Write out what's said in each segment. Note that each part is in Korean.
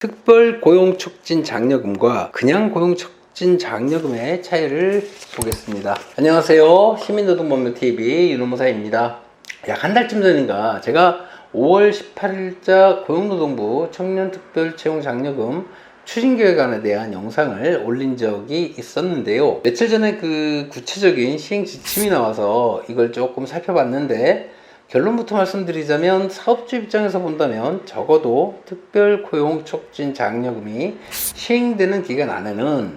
특별 고용 촉진 장려금과 그냥 고용 촉진 장려금의 차이를 보겠습니다. 안녕하세요. 시민노동법률TV 윤호무사입니다. 약 한 달쯤 전인가 제가 5월 18일자 고용노동부 청년특별채용장려금 추진계획안에 대한 영상을 올린 적이 있었는데요. 며칠 전에 그 구체적인 시행 지침이 나와서 이걸 조금 살펴봤는데, 결론부터 말씀드리자면 사업주 입장에서 본다면 적어도 특별고용촉진장려금이 시행되는 기간 안에는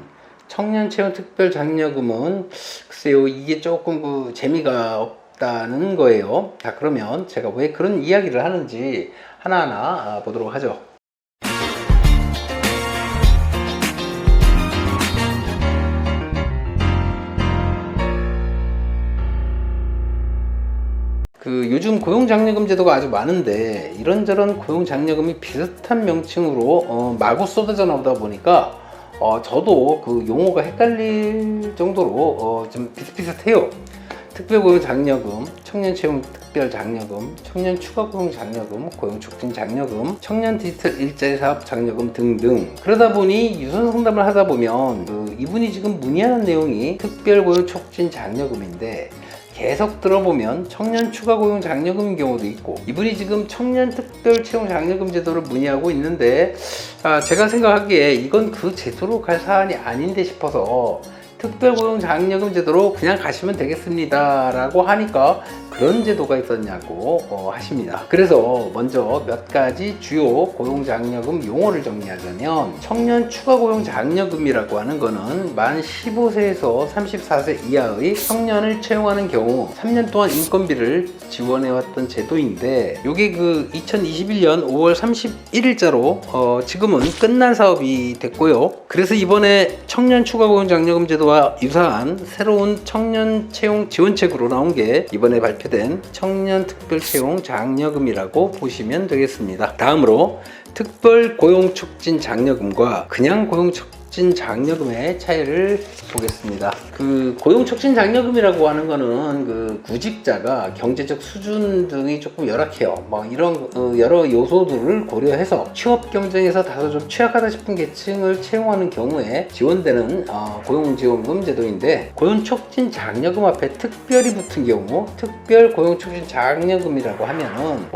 청년채용특별장려금은 글쎄요, 이게 조금 재미가 없다는 거예요. 자, 그러면 제가 왜 그런 이야기를 하는지 하나하나 보도록 하죠. 요즘 고용장려금 제도가 아주 많은데 이런저런 고용장려금이 비슷한 명칭으로 마구 쏟아져 나오다 보니까 저도 그 용어가 헷갈릴 정도로 좀 비슷비슷해요. 특별고용장려금, 청년채용특별장려금, 청년추가고용장려금, 고용촉진장려금, 청년디지털 일자리사업장려금 등등. 그러다 보니 유선 상담을 하다 보면 이분이 지금 문의하는 내용이 특별고용촉진장려금인데 계속 들어보면 청년추가고용장려금인 경우도 있고, 이분이 지금 청년특별채용장려금 제도를 문의하고 있는데 제가 생각하기에 이건 그 제도로 갈 사안이 아닌데 싶어서 특별고용장려금 제도로 그냥 가시면 되겠습니다 라고 하니까 그런 제도가 있었냐고 하십니다. 그래서 먼저 몇 가지 주요 고용장려금 용어를 정리하자면, 청년추가고용장려금이라고 하는 거는 만 15세에서 34세 이하의 청년을 채용하는 경우 3년 동안 인건비를 지원해왔던 제도인데, 이게 2021년 5월 31일자로 지금은 끝난 사업이 됐고요. 그래서 이번에 청년추가고용장려금 제도와 유사한 새로운 청년채용 지원책으로 나온 게 이번에 발표된 청년특별채용장려금이라고 보시면 되겠습니다. 다음으로 특별고용촉진장려금과 그냥 고용촉진장려금의 차이를 보겠습니다. 고용촉진장려금이라고 하는 거는 구직자가 경제적 수준 등이 조금 열악해요. 이런 여러 요소들을 고려해서 취업 경쟁에서 다소 좀 취약하다 싶은 계층을 채용하는 경우에 지원되는 고용지원금 제도인데, 고용촉진장려금 앞에 특별히 붙은 경우 특별고용촉진장려금이라고 하면은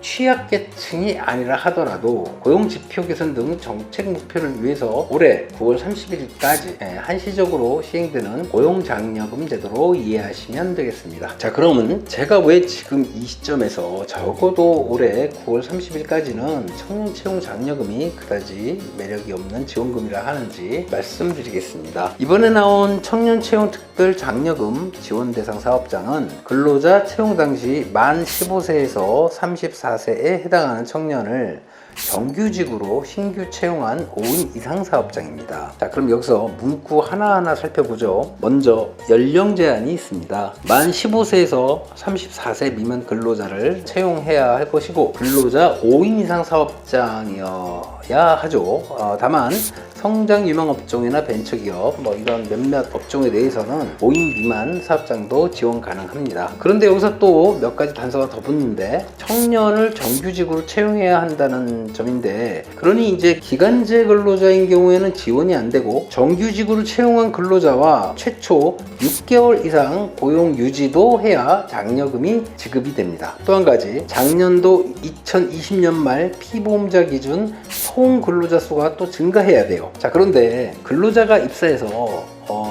취약계층이 아니라 하더라도 고용지표 개선 등 정책 목표를 위해서 올해 9월 31일까지 한시적으로 시행되는 고용장려금 제도로 이해하시면 되겠습니다. 자, 그러면 제가 왜 지금 이 시점에서 적어도 올해 9월 30일까지는 청년채용장려금이 그다지 매력이 없는 지원금이라 하는지 말씀드리겠습니다. 이번에 나온 청년채용특별장려금 지원 대상 사업장은 근로자 채용 당시 만 15세에서 34세에 해당하는 청년을 정규직으로 신규 채용한 5인 이상 사업장입니다. 자, 그럼 여기서 문구 하나하나 살펴보죠. 먼저 연령 제한이 있습니다. 만 15세에서 34세 미만 근로자를 채용해야 할 것이고, 근로자 5인 이상 사업장이어야 하죠. 다만 성장 유망 업종이나 벤처기업 이런 몇몇 업종에 대해서는 5인 미만 사업장도 지원 가능합니다. 그런데 여기서 또 몇 가지 단서가 더 붙는데, 청년을 정규직으로 채용해야 한다는 점인데, 그러니 이제 기간제 근로자인 경우에는 지원이 안 되고, 정규직으로 채용한 근로자와 최초 6개월 이상 고용 유지도 해야 장려금이 지급이 됩니다. 또 한 가지, 작년도 2020년 말 피보험자 기준 소응 근로자 수가 또 증가해야 돼요. 자, 그런데 근로자가 입사해서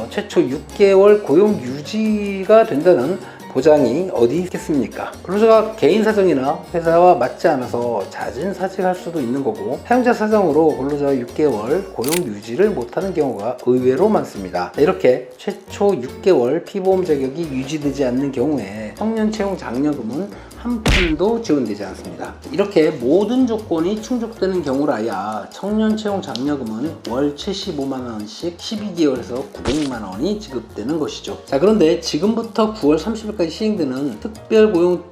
최초 6개월 고용 유지가 된다는 보장이 어디 있겠습니까? 근로자가 개인 사정이나 회사와 맞지 않아서 자진 사직할 수도 있는 거고, 사용자 사정으로 근로자가 6개월 고용 유지를 못하는 경우가 의외로 많습니다. 이렇게 최초 6개월 피보험 자격이 유지되지 않는 경우에 청년채용장려금은 한 푼도 지원되지 않습니다. 이렇게 모든 조건이 충족되는 경우라야 청년채용장려금은 월 75만원씩 12개월에서 900만원이 지급되는 것이죠. 자, 그런데 지금부터 9월 30일까지 시행되는 특별고용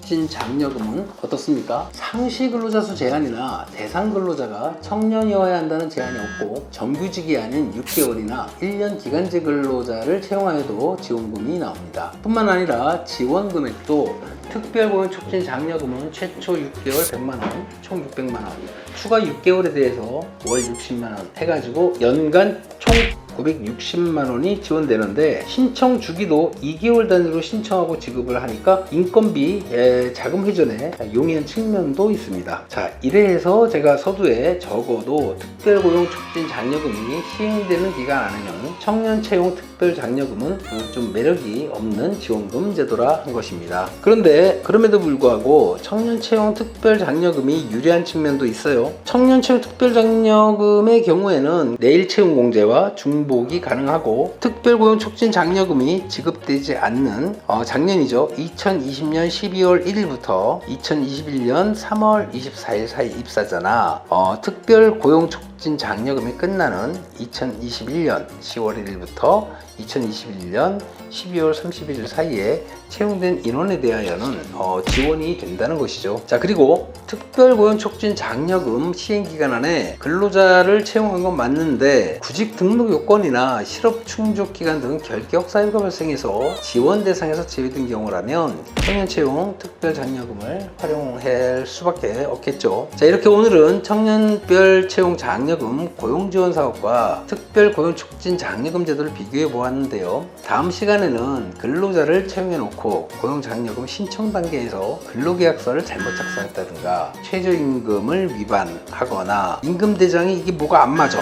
촉진 장려금은 어떻습니까? 상시 근로자 수 제한이나 대상 근로자가 청년이어야 한다는 제한이 없고 정규직이 아닌 6개월이나 1년 기간제 근로자를 채용하여도 지원금이 나옵니다. 뿐만 아니라 지원 금액도 특별고용 촉진 장려금은 최초 6개월 100만원, 총 600만원, 추가 6개월에 대해서 월 60만원 해가지고 연간 총 960만원이 지원되는데, 신청 주기도 2개월 단위로 신청하고 지급을 하니까 인건비 자금 회전에 용이한 측면도 있습니다. 자, 이래서 제가 서두에 적어도 특별고용 촉진 장려금이 시행되는 기간 안에는 청년 채용 특별 장려금은 좀 매력이 없는 지원금 제도라 한 것입니다. 그런데 그럼에도 불구하고 청년 채용 특별 장려금이 유리한 측면도 있어요. 청년 채용 특별 장려금의 경우에는 내일 채용 공제와 중복이 가능하고, 특별고용 촉진 장려금이 지급되지 않는 작년이죠. 2020년 12월 1일부터 2021년 3월 24일 사이 입사자나 특별고용 촉진 장려금이 끝나는 2021년 10월 1일부터 2021년 12월 31일 사이에 채용된 인원에 대하여는 지원이 된다는 것이죠. 자, 그리고 특별고용 촉진 장려금 시행기간 안에 근로자를 채용한 건 맞는데 구직 등록 요건이나 실업 충족 기간 등 결격 사유가 발생해서 지원 대상에서 제외된 경우라면 청년 채용 특별 장려금을 활용할 수밖에 없겠죠. 자, 이렇게 오늘은 청년별 채용 장려금 고용 지원 사업과 특별 고용 촉진 장려금 제도를 비교해 보았는데요. 다음 시간에는 근로자를 채용해 놓고 고용 장려금 신청 단계에서 근로계약서를 잘못 작성했다든가 최저임금을 위반하거나 임금 대장이 이게 뭐가 안 맞아,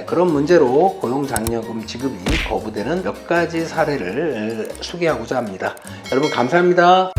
그런 문제로 고용 장려금 지급이 거부되는 몇 가지 사례를 소개하고자 합니다. 여러분 감사합니다.